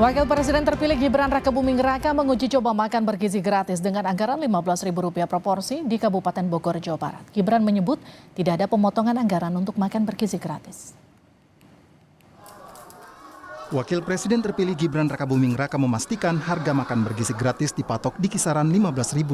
Wakil Presiden terpilih Gibran Rakebuming Raka menguji coba makan bergizi gratis dengan anggaran Rp15.000 per porsi di Kabupaten Bogor, Jawa Barat. Gibran menyebut tidak ada pemotongan anggaran untuk makan bergizi gratis. Wakil Presiden terpilih Gibran Rakebuming Raka memastikan harga makan bergizi gratis dipatok di kisaran Rp15.000.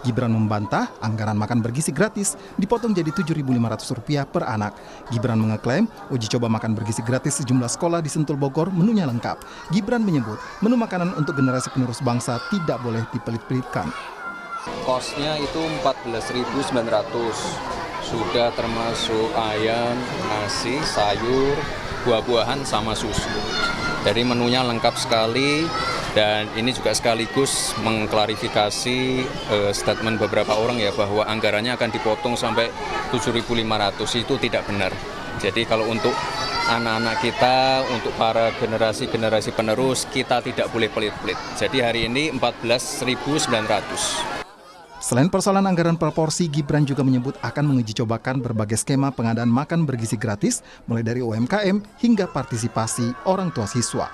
Gibran membantah anggaran makan bergizi gratis dipotong jadi Rp7.500 per anak. Gibran mengeklaim uji coba makan bergizi gratis sejumlah sekolah di Sentul Bogor menunya lengkap. Gibran menyebut menu makanan untuk generasi penerus bangsa tidak boleh dipelit-pelitkan. Kosnya itu Rp14.900, sudah termasuk ayam, nasi, sayur, buah-buahan sama susu. Jadi menunya lengkap sekali dan ini juga sekaligus mengklarifikasi statement beberapa orang ya bahwa anggarannya akan dipotong sampai Rp7.500 itu tidak benar. Jadi kalau untuk anak-anak kita, untuk para generasi penerus kita tidak boleh pelit-pelit. Jadi hari ini Rp14.900. Selain persoalan anggaran per porsi, Gibran juga menyebut akan menguji cobakan berbagai skema pengadaan makan bergizi gratis, mulai dari UMKM hingga partisipasi orang tua siswa.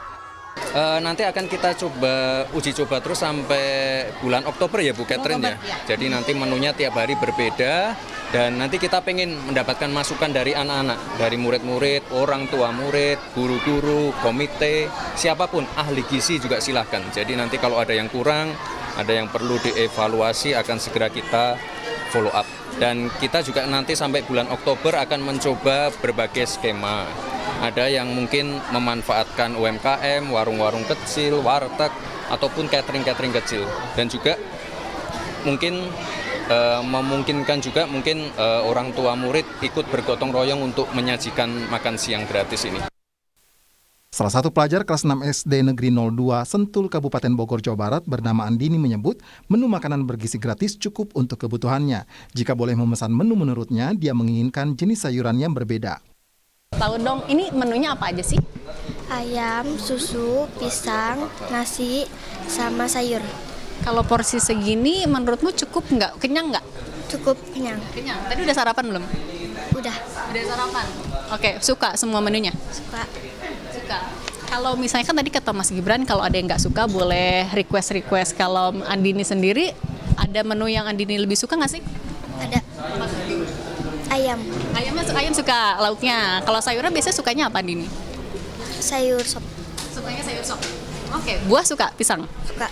Nanti akan kita coba uji coba terus sampai bulan Oktober ya Bu Catherine ya. Jadi nanti menunya tiap hari berbeda dan nanti kita pengen mendapatkan masukan dari anak-anak, dari murid-murid, orang tua murid, guru-guru, komite, siapapun, ahli gizi juga silahkan. Jadi nanti kalau ada yang kurang, ada yang perlu dievaluasi akan segera kita follow up. Dan kita juga nanti sampai bulan Oktober akan mencoba berbagai skema. Ada yang mungkin memanfaatkan UMKM, warung-warung kecil, warteg, ataupun catering-catering kecil. Dan juga mungkin memungkinkan juga mungkin orang tua murid ikut bergotong royong untuk menyajikan makan siang gratis ini. Salah satu pelajar kelas 6 SD Negeri 02 Sentul Kabupaten Bogor, Jawa Barat bernama Andini menyebut menu makanan bergizi gratis cukup untuk kebutuhannya. Jika boleh memesan menu menurutnya, dia menginginkan jenis sayuran yang berbeda. Tahu dong, ini menunya apa aja sih? Ayam, susu, pisang, nasi, sama sayur. Kalau porsi segini menurutmu cukup nggak? Kenyang nggak? Cukup kenyang. Kenyang. Tadi udah sarapan belum? Udah. Udah sarapan. Oke, suka semua menunya? Suka. Kalau misalnya kan tadi kata Mas Gibran kalau ada yang nggak suka boleh request. Kalau Andini sendiri ada menu yang Andini lebih suka nggak sih? Ada. Ayam. Ayam suka lauknya. Kalau sayurnya biasanya sukanya apa Andini? Sayur sop. Sukanya sayur sop. Oke, buah suka pisang. Suka.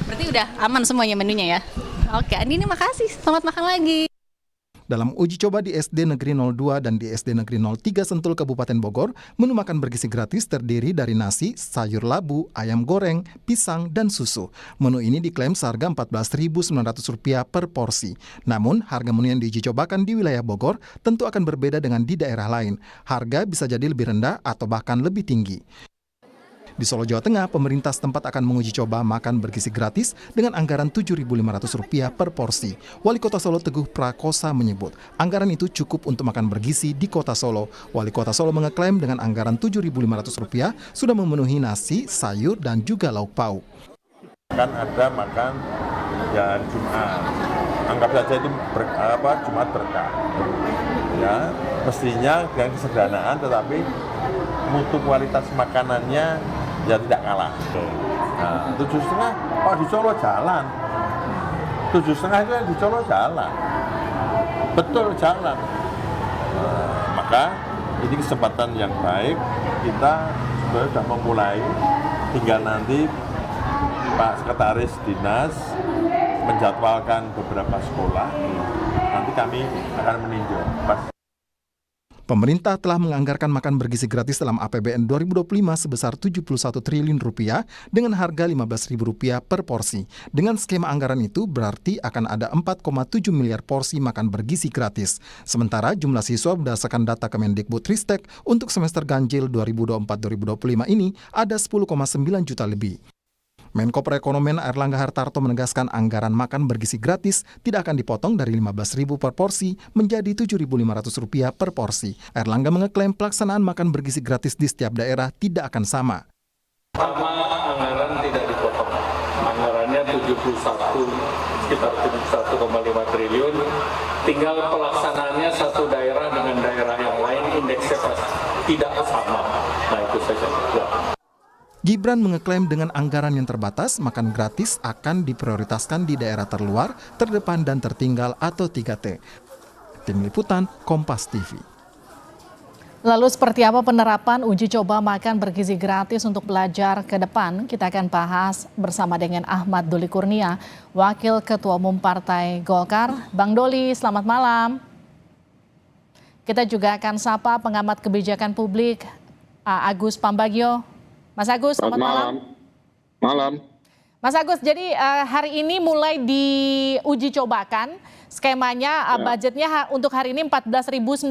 Berarti udah aman semuanya menunya ya. Oke, Andini makasih. Selamat makan lagi. Dalam uji coba di SD Negeri 02 dan di SD Negeri 03 Sentul Kabupaten Bogor, menu makan bergizi gratis terdiri dari nasi, sayur labu, ayam goreng, pisang, dan susu. Menu ini diklaim seharga Rp14.900 per porsi. Namun, harga menu yang diuji cobakan di wilayah Bogor tentu akan berbeda dengan di daerah lain. Harga bisa jadi lebih rendah atau bahkan lebih tinggi. Di Solo, Jawa Tengah, pemerintah setempat akan menguji coba makan bergizi gratis dengan anggaran Rp7.500 per porsi. Wali Kota Solo Teguh Prakosa menyebut anggaran itu cukup untuk makan bergizi di Kota Solo. Wali Kota Solo mengeklaim dengan anggaran Rp7.500 sudah memenuhi nasi, sayur, dan juga lauk pauk. Kan ada makan ya Jumat, anggap saja itu Jumat berkah. Ya, mestinya dengan kesederhanaan tetapi mutu kualitas makanannya ya tidak kalah. Nah, 7,5 di Solo jalan. 7,5 itu yang di Solo jalan. Betul jalan. Maka ini kesempatan yang baik, kita sudah memulai, tinggal nanti Pak Sekretaris Dinas menjadwalkan beberapa sekolah, nanti kami akan meninjau. Pemerintah telah menganggarkan makan bergizi gratis dalam APBN 2025 sebesar Rp71 triliun dengan harga Rp15.000 per porsi. Dengan skema anggaran itu berarti akan ada 4,7 miliar porsi makan bergizi gratis. Sementara jumlah siswa berdasarkan data Kemendikbudristek untuk semester ganjil 2024-2025 ini ada 10,9 juta lebih. Menko Perekonomian Airlangga Hartarto menegaskan anggaran makan bergizi gratis tidak akan dipotong dari Rp15.000 per porsi menjadi Rp7.500 per porsi. Airlangga mengeklaim pelaksanaan makan bergizi gratis di setiap daerah tidak akan sama. Pertama, anggaran tidak dipotong. Anggarannya 71, sekitar 71,5 triliun. Tinggal pelaksanaannya satu daerah dengan daerah yang lain indeksnya tidak sama. Nah itu saja. Ya. Gibran mengeklaim dengan anggaran yang terbatas, makan gratis akan diprioritaskan di daerah terluar, terdepan dan tertinggal atau 3T. Tim Liputan, Kompas TV. Lalu seperti apa penerapan uji coba makan bergizi gratis untuk pelajar ke depan? Kita akan bahas bersama dengan Ahmad Doli Kurnia, Wakil Ketua Umum Partai Golkar. Bang Doli, selamat malam. Kita juga akan sapa pengamat kebijakan publik Agus Pambagio. Mas Agus, selamat malam. Malam. Mas Agus, jadi hari ini mulai diuji cobakan. Skemanya budgetnya untuk hari ini 14.900,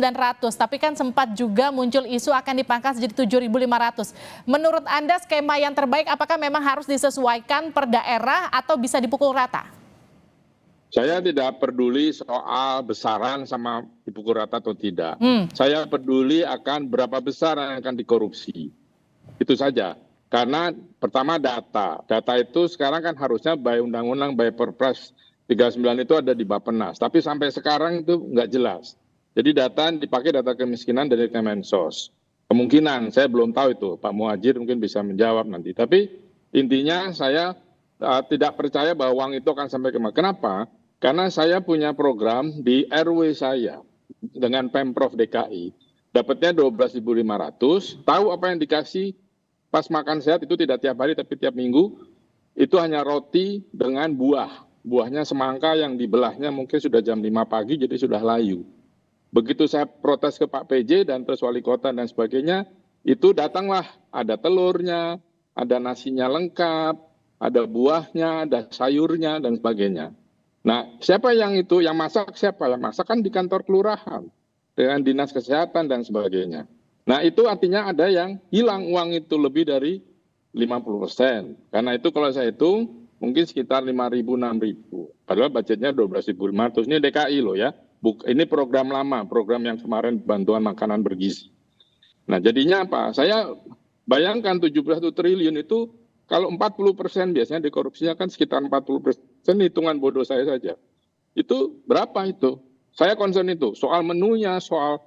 tapi kan sempat juga muncul isu akan dipangkas jadi 7.500. Menurut Anda skema yang terbaik apakah memang harus disesuaikan per daerah atau bisa dipukul rata? Saya tidak peduli soal besaran sama dipukul rata atau tidak. Saya peduli akan berapa besar yang akan dikorupsi. Itu saja. Karena pertama data. Data itu sekarang kan harusnya by undang-undang, by Perpres 39 itu ada di Bappenas, tapi sampai sekarang itu nggak jelas. Jadi data dipakai data kemiskinan dari Kemensos. Kemungkinan, saya belum tahu itu, Pak Muhadjir mungkin bisa menjawab nanti. Tapi intinya saya tidak percaya bahwa uang itu akan sampai kemana. Kenapa? Karena saya punya program di RW saya dengan Pemprov DKI. Dapatnya 12.500, tahu apa yang dikasih pas makan sehat itu tidak tiap hari tapi tiap minggu, itu hanya roti dengan buah. Buahnya semangka yang dibelahnya mungkin sudah jam 5 pagi jadi sudah layu. Begitu saya protes ke Pak PJ dan terus wali kota dan sebagainya, itu datanglah ada telurnya, ada nasinya lengkap, ada buahnya, ada sayurnya dan sebagainya. Nah, siapa yang itu, yang masak siapa? Yang masak kan di kantor kelurahan dengan dinas kesehatan dan sebagainya. Nah, itu artinya ada yang hilang uang itu lebih dari 50%. Karena itu kalau saya hitung mungkin sekitar 5.000, 6.000. Padahal budgetnya 12.500. Ini DKI loh ya. Ini program lama, program yang kemarin bantuan makanan bergizi. Nah jadinya apa? Saya bayangkan 71 triliun itu kalau 40% biasanya dikorupsinya kan sekitar 40%, hitungan bodoh saya saja. Itu berapa itu? Saya concern itu. Soal menunya, soal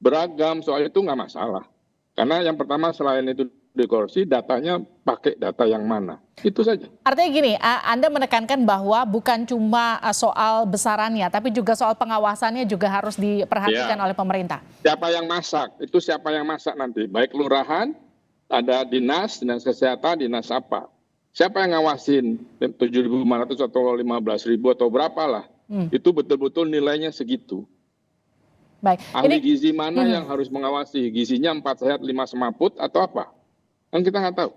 beragam, soal itu nggak masalah. Karena yang pertama selain itu dikorupsi, datanya pakai data yang mana. Itu saja. Artinya gini, Anda menekankan bahwa bukan cuma soal besarannya, tapi juga soal pengawasannya juga harus diperhatikan oleh pemerintah. Siapa yang masak? Itu siapa yang masak nanti? Baik kelurahan, ada dinas kesehatan, dinas apa? Siapa yang ngawasin 7.500 atau 15.000 atau berapa lah? Itu betul-betul nilainya segitu. Baik. Ahli gizi mana yang harus mengawasi? Gizinya 4 sehat 5 semaput atau apa? Kan kita nggak tahu.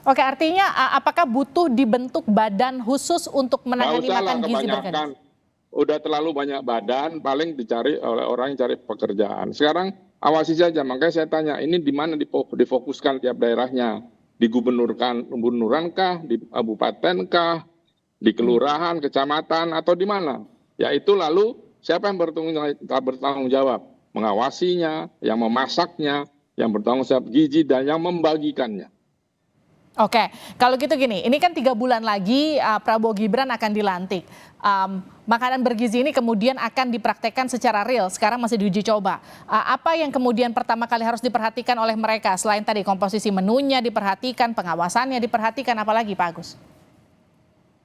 Oke, artinya apakah butuh dibentuk badan khusus untuk menangani makan gizi bergizi? Udah terlalu banyak badan, paling dicari oleh orang yang cari pekerjaan. Sekarang awasi saja, makanya saya tanya, ini di mana difokuskan tiap daerahnya? Di gubernuran kah, di kabupaten kah, di kelurahan, kecamatan, atau di mana? Ya itu lalu siapa yang bertanggung jawab? Mengawasinya, yang memasaknya, yang bertanggung jawab gizi, dan yang membagikannya. Oke, kalau gitu gini, ini kan 3 bulan lagi Prabowo Gibran akan dilantik. Makanan bergizi ini kemudian akan dipraktekkan secara real, sekarang masih diuji coba. Apa yang kemudian pertama kali harus diperhatikan oleh mereka? Selain tadi komposisi menunya diperhatikan, pengawasannya diperhatikan, apalagi Pak Agus?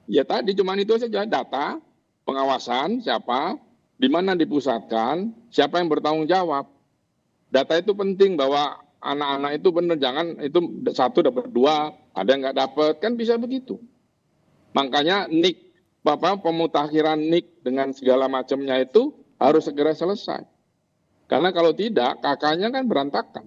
Ya tadi cuma itu saja, data, pengawasan siapa, di mana dipusatkan, siapa yang bertanggung jawab. Data itu penting bahwa anak-anak itu benar, jangan itu 1 dapat 2, ada yang nggak dapat, kan bisa begitu. Makanya pemutakhiran NIK dengan segala macamnya itu harus segera selesai. Karena kalau tidak, kakaknya kan berantakan.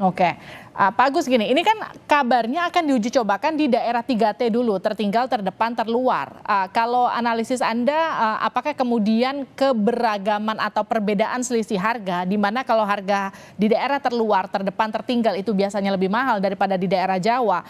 Oke, Pak Agus gini, ini kan kabarnya akan diuji cobakan di daerah 3T dulu, tertinggal, terdepan, terluar. Kalau analisis Anda, apakah kemudian keberagaman atau perbedaan selisih harga, di mana kalau harga di daerah terluar, terdepan, tertinggal itu biasanya lebih mahal daripada di daerah Jawa,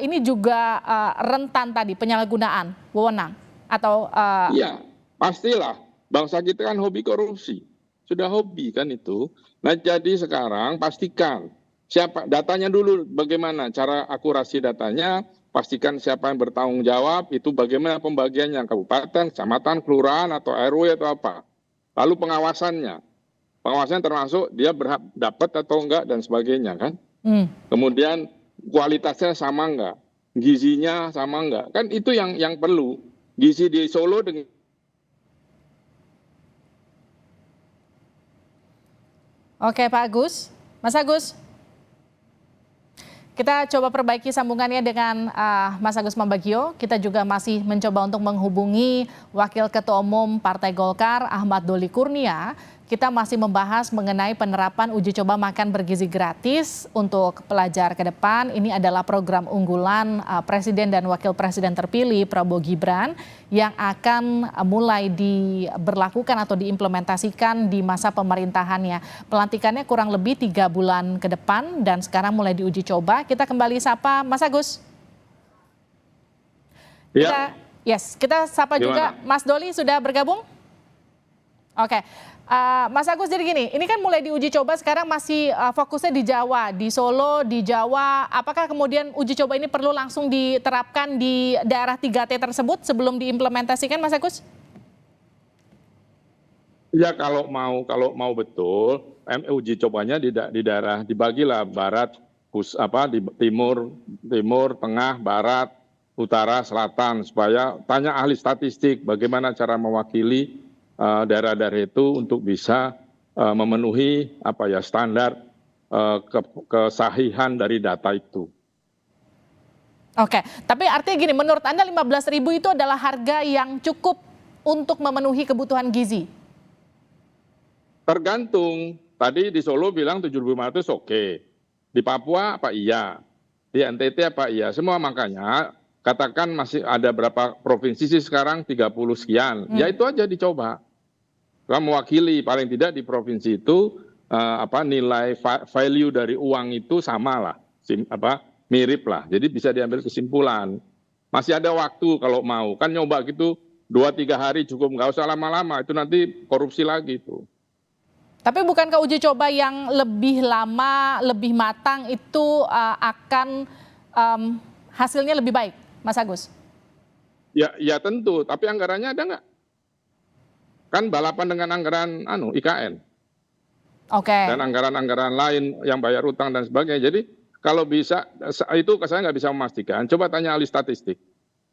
ini juga rentan tadi penyalahgunaan wewenang atau? Iya, pastilah. Bangsa kita kan hobi korupsi. Sudah hobi kan itu. Nah jadi sekarang pastikan siapa datanya dulu, bagaimana cara akurasi datanya, pastikan siapa yang bertanggung jawab, itu bagaimana pembagiannya, kabupaten, kecamatan, kelurahan atau RW atau apa. Lalu pengawasannya termasuk dia berhak dapat atau enggak dan sebagainya kan. Kemudian kualitasnya sama nggak, gizinya sama nggak, kan itu yang perlu. Gizi di Solo dengan Oke, Pak Agus. Mas Agus, kita coba perbaiki sambungannya dengan Mas Agus Pambagio. Kita juga masih mencoba untuk menghubungi Wakil Ketua Umum Partai Golkar, Ahmad Doli Kurnia. Kita masih membahas mengenai penerapan uji coba makan bergizi gratis untuk pelajar ke depan. Ini adalah program unggulan Presiden dan Wakil Presiden terpilih Prabowo Gibran yang akan mulai diberlakukan atau diimplementasikan di masa pemerintahannya. Pelantikannya kurang lebih 3 bulan ke depan dan sekarang mulai diuji coba. Kita kembali sapa Mas Agus. ya. Kita sapa juga Gimana? Mas Doli sudah bergabung? Oke. Mas Agus, jadi gini, ini kan mulai diuji coba sekarang masih fokusnya di Jawa, di Solo, di Jawa. Apakah kemudian uji coba ini perlu langsung diterapkan di daerah 3T tersebut sebelum diimplementasikan, Mas Agus? Ya kalau mau betul, uji cobanya di daerah dibagilah barat, di timur, tengah, barat, utara, selatan, supaya tanya ahli statistik bagaimana cara mewakili daerah-daerah itu untuk bisa memenuhi standar kesahihan dari data itu. Oke, tapi artinya gini, menurut Anda 15.000 itu adalah harga yang cukup untuk memenuhi kebutuhan gizi? Tergantung. Tadi di Solo bilang 7.500 oke. Di Papua apa iya? Di NTT apa iya? Semua makanya katakan masih ada berapa provinsi sih sekarang 30 sekian. Ya itu aja dicoba. Kalau mewakili paling tidak di provinsi itu nilai value dari uang itu sama lah, mirip lah. Jadi bisa diambil kesimpulan. Masih ada waktu kalau mau. Kan nyoba gitu 2-3 hari cukup, nggak usah lama-lama. Itu nanti korupsi lagi itu. Tapi bukankah uji coba yang lebih lama, lebih matang itu akan hasilnya lebih baik, Mas Agus? Ya tentu, tapi anggarannya ada nggak? Kan balapan dengan anggaran IKN. Oke. Dan anggaran-anggaran lain yang bayar utang dan sebagainya. Jadi kalau bisa, itu saya nggak bisa memastikan. Coba tanya ahli statistik.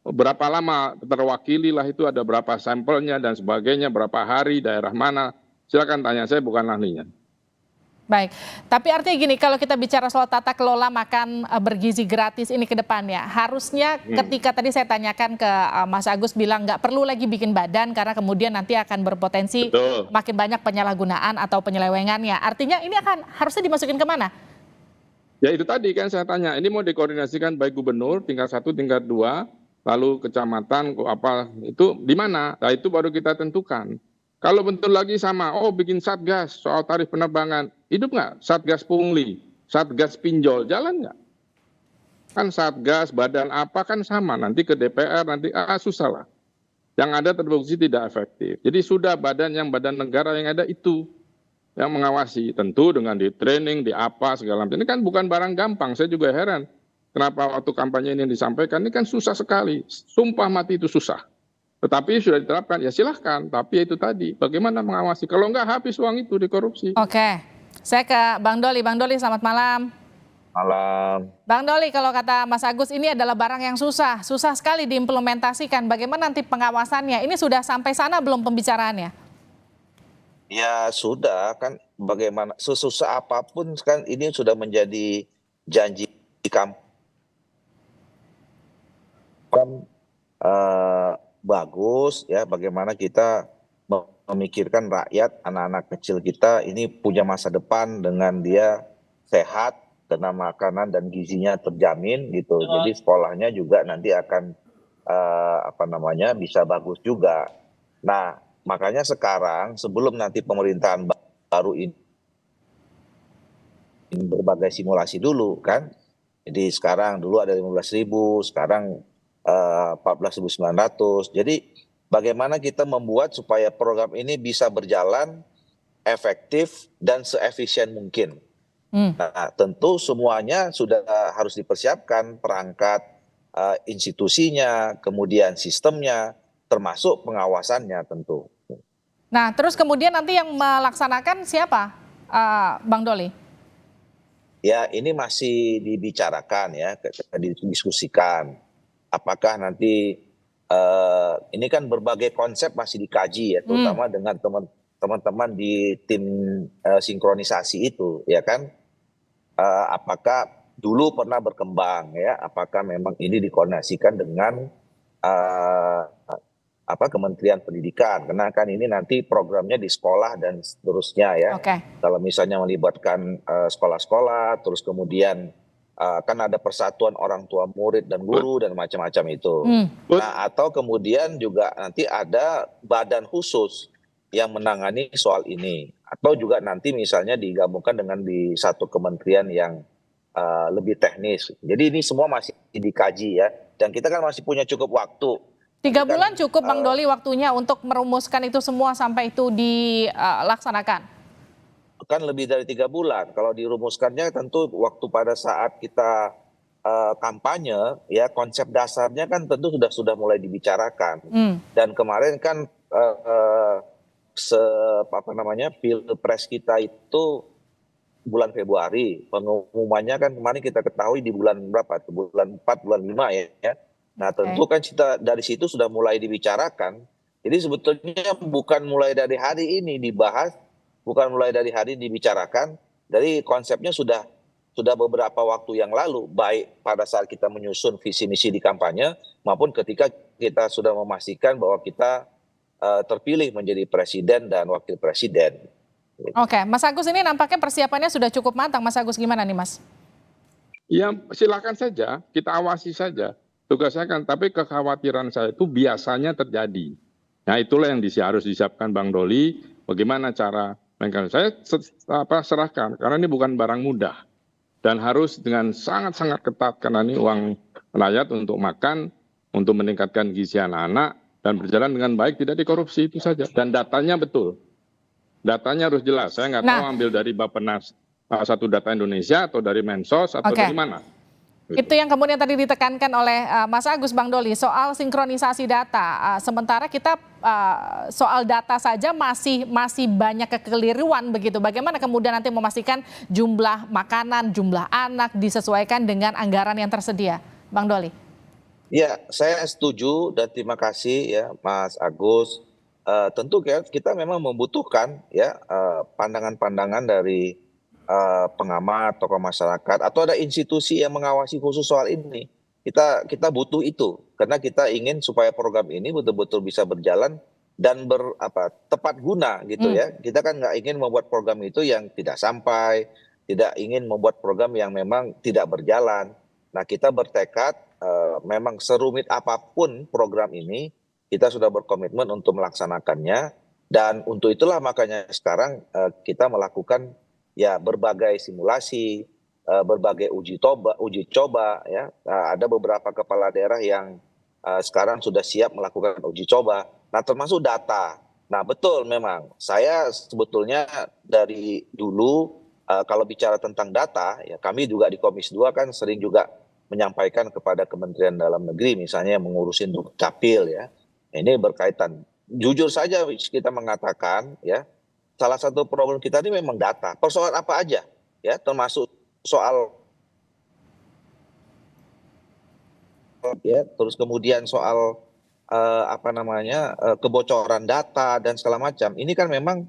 Berapa lama terwakili lah itu, ada berapa sampelnya dan sebagainya, berapa hari, daerah mana. Silakan tanya, saya bukan ahlinya. Baik, tapi artinya gini, kalau kita bicara soal tata kelola makan bergizi gratis ini ke depannya, harusnya ketika tadi saya tanyakan ke Mas Agus bilang nggak perlu lagi bikin badan karena kemudian nanti akan berpotensi makin banyak penyalahgunaan atau penyelewengannya. Artinya ini akan harusnya dimasukin kemana? Ya itu tadi kan saya tanya, ini mau dikoordinasikan baik gubernur tingkat 1, tingkat 2, lalu kecamatan, itu di mana? Nah itu baru kita tentukan. Kalau bentuk lagi sama, bikin satgas soal tarif penerbangan, hidup nggak? Satgas pungli, satgas pinjol, jalan nggak? Kan satgas, badan apa kan sama, nanti ke DPR, nanti susah lah. Yang ada terbukti tidak efektif. Jadi sudah badan negara yang ada itu yang mengawasi, tentu dengan di training, di apa, segala macam. Ini kan bukan barang gampang, saya juga heran. Kenapa waktu kampanye ini disampaikan, ini kan susah sekali, sumpah mati itu susah. Tetapi sudah diterapkan, ya silahkan. Tapi itu tadi, bagaimana mengawasi? Kalau nggak habis uang itu dikorupsi. Oke, saya ke Bang Doli. Bang Doli, selamat malam. Malam. Bang Doli, kalau kata Mas Agus, ini adalah barang yang susah sekali diimplementasikan. Bagaimana nanti pengawasannya? Ini sudah sampai sana belum pembicaraannya? Ya sudah, kan bagaimana, sesusah apapun kan ini sudah menjadi janji kampanye. Bagus ya, bagaimana kita memikirkan rakyat, anak-anak kecil kita ini punya masa depan dengan dia sehat, karena makanan dan gizinya terjamin gitu. Jadi sekolahnya juga nanti akan bisa bagus juga. Nah makanya sekarang sebelum nanti pemerintahan baru ini berbagai simulasi dulu kan. Jadi sekarang dulu ada 15.000, sekarang 14.900. Jadi bagaimana kita membuat supaya program ini bisa berjalan efektif dan seefisien mungkin. Nah, tentu semuanya sudah harus dipersiapkan, perangkat institusinya, kemudian sistemnya, termasuk pengawasannya tentu. Nah, terus kemudian nanti yang melaksanakan siapa, Bang Doli? ya ini masih dibicarakan ya, didiskusikan. Apakah nanti ini kan berbagai konsep masih dikaji ya, terutama dengan teman-teman di tim sinkronisasi itu, ya kan? Apakah dulu pernah berkembang ya? Apakah memang ini dikoordinasikan dengan Kementerian Pendidikan, karena kan ini nanti programnya di sekolah dan seterusnya ya. Kalau misalnya melibatkan sekolah-sekolah, terus kemudian kan ada persatuan orang tua murid dan guru dan macam-macam itu. Nah, atau kemudian juga nanti ada badan khusus yang menangani soal ini, atau juga nanti misalnya digabungkan dengan di satu kementerian yang lebih teknis. Jadi ini semua masih dikaji ya, dan kita kan masih punya cukup waktu. 3 bulan cukup Bang Doli waktunya untuk merumuskan itu semua sampai itu dilaksanakan? Kan lebih dari 3 bulan. Kalau dirumuskannya tentu waktu pada saat kita kampanye, ya konsep dasarnya kan tentu sudah mulai dibicarakan. Dan kemarin kan Pilpres kita itu bulan Februari. Pengumumannya kan kemarin kita ketahui di bulan berapa? Bulan 4, bulan 5 ya. Nah tentu kan kita dari situ sudah mulai dibicarakan. Jadi sebetulnya bukan mulai dari hari ini dibahas, bukan mulai dari hari ini dibicarakan. Dari konsepnya sudah beberapa waktu yang lalu, baik pada saat kita menyusun visi misi di kampanye, maupun ketika kita sudah memastikan bahwa kita terpilih menjadi presiden dan wakil presiden. Oke, Mas Agus, ini nampaknya persiapannya sudah cukup matang. Mas Agus, gimana nih Mas? Ya silakan saja, kita awasi saja. Tugasnya kan, tapi kekhawatiran saya itu biasanya terjadi. Nah itulah yang harus disiapkan Bang Doli, bagaimana cara saya serahkan, karena ini bukan barang mudah. Dan harus dengan sangat-sangat ketat, karena ini uang rakyat untuk makan, untuk meningkatkan gizi anak-anak, dan berjalan dengan baik, tidak dikorupsi, itu saja. Dan datanya betul. Datanya harus jelas, saya nggak tahu ambil dari Bappenas satu data Indonesia, atau dari Mensos, atau dari mana. Itu yang kemudian tadi ditekankan oleh Mas Agus, Bang Doli, soal sinkronisasi data. Sementara kita soal data saja masih banyak kekeliruan begitu. Bagaimana kemudian nanti memastikan jumlah makanan, jumlah anak disesuaikan dengan anggaran yang tersedia, Bang Doli? Ya, saya setuju dan terima kasih ya Mas Agus. Tentu kita memang membutuhkan ya pandangan-pandangan dari pengamat, tokoh masyarakat, atau ada institusi yang mengawasi khusus soal ini. Kita butuh itu, karena kita ingin supaya program ini betul-betul bisa berjalan dan tepat guna gitu ya. Kita kan nggak ingin membuat program itu yang tidak sampai, tidak ingin membuat program yang memang tidak berjalan. Nah kita bertekad memang serumit apapun program ini, kita sudah berkomitmen untuk melaksanakannya, dan untuk itulah makanya sekarang kita melakukan ya berbagai simulasi, berbagai uji coba ya. Ada beberapa kepala daerah yang sekarang sudah siap melakukan uji coba. Nah, termasuk data. Nah, betul memang. Saya sebetulnya dari dulu kalau bicara tentang data, ya kami juga di Komisi 2 kan sering juga menyampaikan kepada Kementerian Dalam Negeri misalnya yang mengurusin Dukcapil ya. Ini berkaitan. Jujur saja kita mengatakan ya, salah satu problem kita ini memang data. Persoalan apa aja, ya, termasuk soal, ya, terus kemudian soal kebocoran data dan segala macam. Ini kan memang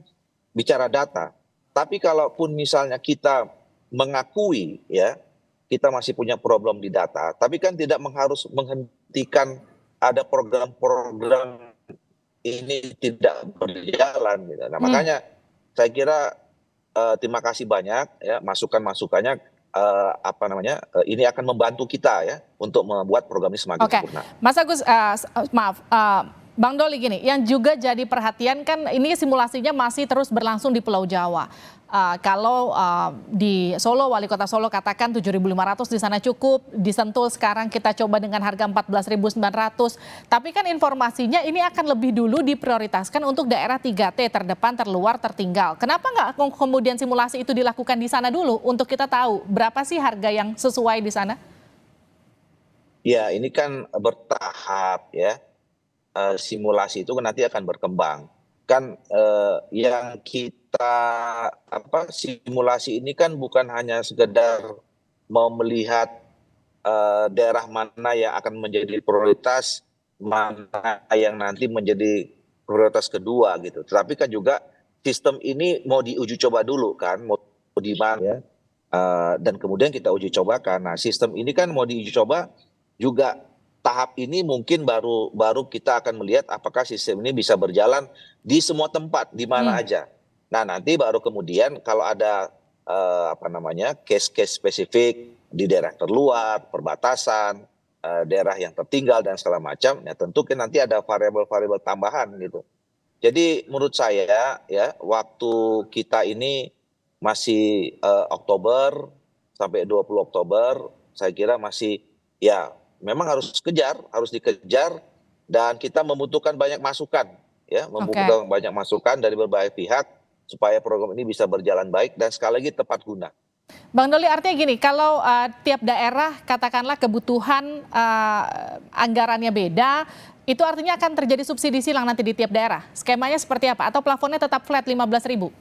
bicara data. Tapi kalaupun misalnya kita mengakui, ya, kita masih punya problem di data, tapi kan tidak harus menghentikan ada program-program ini tidak berjalan. Gitu. Nah makanya saya kira terima kasih banyak ya masukan-masukannya ini akan membantu kita ya untuk membuat program ini semakin sempurna. Mas Agus, maaf, Bang Doli gini, yang juga jadi perhatian kan ini simulasinya masih terus berlangsung di Pulau Jawa. Kalau di Solo, Wali Kota Solo katakan 7.500 di sana cukup, di Sentul sekarang kita coba dengan harga 14.900. Tapi kan informasinya ini akan lebih dulu diprioritaskan untuk daerah 3T, terdepan, terluar, tertinggal. Kenapa nggak kemudian simulasi itu dilakukan di sana dulu untuk kita tahu berapa sih harga yang sesuai di sana? Ya, ini kan bertahap ya. Simulasi itu nanti akan berkembang. Kan yang kita kita simulasi ini kan bukan hanya sekedar mau melihat daerah mana yang akan menjadi prioritas, mana yang nanti menjadi prioritas kedua gitu. Tetapi kan juga sistem ini mau diuji coba dulu kan, mau di mana ya. Dan kemudian kita uji cobakan. Nah, sistem ini kan mau diuji coba juga tahap ini mungkin baru kita akan melihat apakah sistem ini bisa berjalan di semua tempat di mana aja. Nah, nanti baru kemudian kalau ada case-case spesifik di daerah terluar, perbatasan, daerah yang tertinggal dan segala macam, ya tentu kan nanti ada variabel-variabel tambahan gitu. Jadi menurut saya ya waktu kita ini masih Oktober sampai 20 Oktober, saya kira masih ya memang harus dikejar dan kita membutuhkan banyak masukan ya, membutuhkan banyak masukan dari berbagai pihak supaya program ini bisa berjalan baik dan sekali lagi tepat guna. Bang Doli, artinya gini, kalau tiap daerah katakanlah kebutuhan anggarannya beda, itu artinya akan terjadi subsidi silang nanti di tiap daerah. Skemanya seperti apa? Atau plafonnya tetap flat 15.000?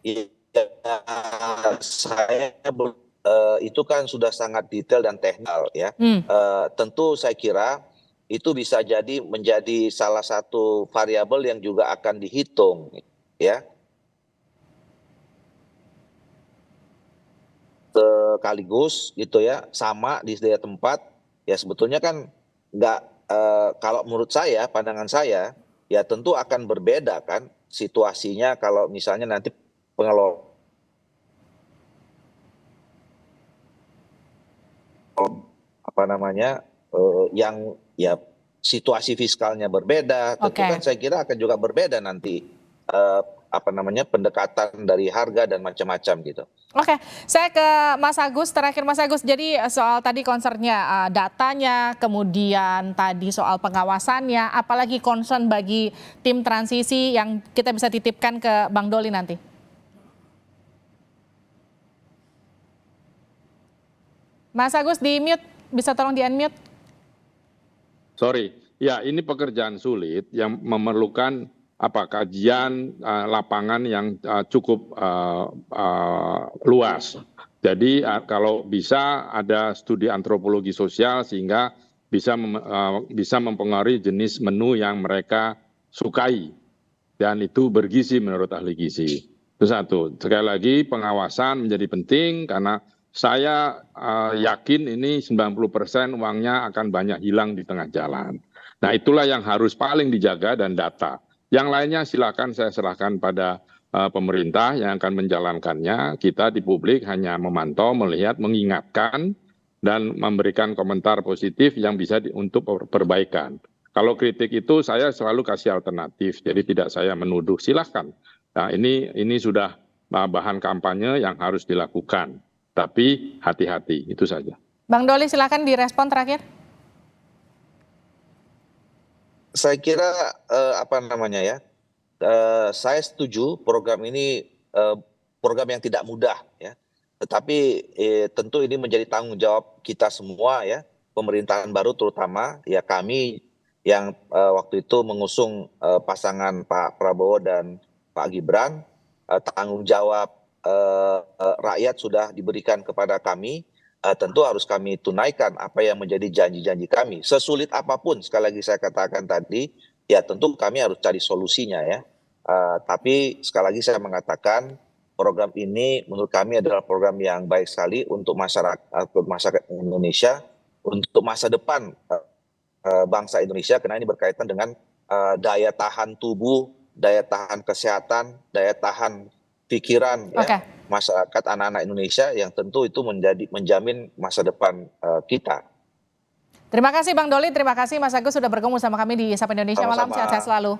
Ya, saya itu kan sudah sangat detail dan teknikal ya. Tentu saya kira itu bisa menjadi salah satu variabel yang juga akan dihitung ya. Sekaligus gitu ya, sama di setiap tempat ya, sebetulnya kan nggak kalau menurut saya, pandangan saya ya tentu akan berbeda kan situasinya kalau misalnya nanti pengelola yang ya situasi fiskalnya berbeda, tentu kan saya kira akan juga berbeda nanti pendekatan dari harga dan macam-macam gitu. Oke, saya ke Mas Agus terakhir. Mas Agus, jadi soal tadi concernnya datanya, kemudian tadi soal pengawasannya, apalagi concern bagi tim transisi yang kita bisa titipkan ke Bang Doli nanti. Mas Agus di mute, bisa tolong di unmute? Sorry, ya ini pekerjaan sulit yang memerlukan kajian lapangan yang cukup luas. Jadi kalau bisa ada studi antropologi sosial sehingga bisa mempengaruhi jenis menu yang mereka sukai dan itu bergizi menurut ahli gizi. Itu satu. Sekali lagi pengawasan menjadi penting karena saya yakin ini 90% uangnya akan banyak hilang di tengah jalan. Nah itulah yang harus paling dijaga dan data. Yang lainnya silakan saya serahkan pada pemerintah yang akan menjalankannya. Kita di publik hanya memantau, melihat, mengingatkan, dan memberikan komentar positif yang bisa untuk perbaikan. Kalau kritik itu saya selalu kasih alternatif, jadi tidak saya menuduh, silahkan. Nah ini sudah bahan kampanye yang harus dilakukan, tapi hati-hati, itu saja. Bang Doli silakan direspon terakhir. Saya kira saya setuju program ini program yang tidak mudah ya, tetapi tentu ini menjadi tanggung jawab kita semua ya, pemerintahan baru terutama ya kami yang waktu itu mengusung pasangan Pak Prabowo dan Pak Gibran, tanggung jawab rakyat sudah diberikan kepada kami. Tentu harus kami tunaikan apa yang menjadi janji-janji kami. Sesulit apapun, sekali lagi saya katakan tadi, ya tentu kami harus cari solusinya ya. Tapi sekali lagi saya mengatakan program ini menurut kami adalah program yang baik sekali untuk masyarakat Indonesia, untuk masa depan bangsa Indonesia, karena ini berkaitan dengan daya tahan tubuh, daya tahan kesehatan, daya tahan pikiran ya, masyarakat anak-anak Indonesia yang tentu itu menjamin masa depan kita. Terima kasih Bang Doli, terima kasih Mas Agus sudah bergabung sama kami di Sapa Indonesia Malam. Sehat-sehat selalu.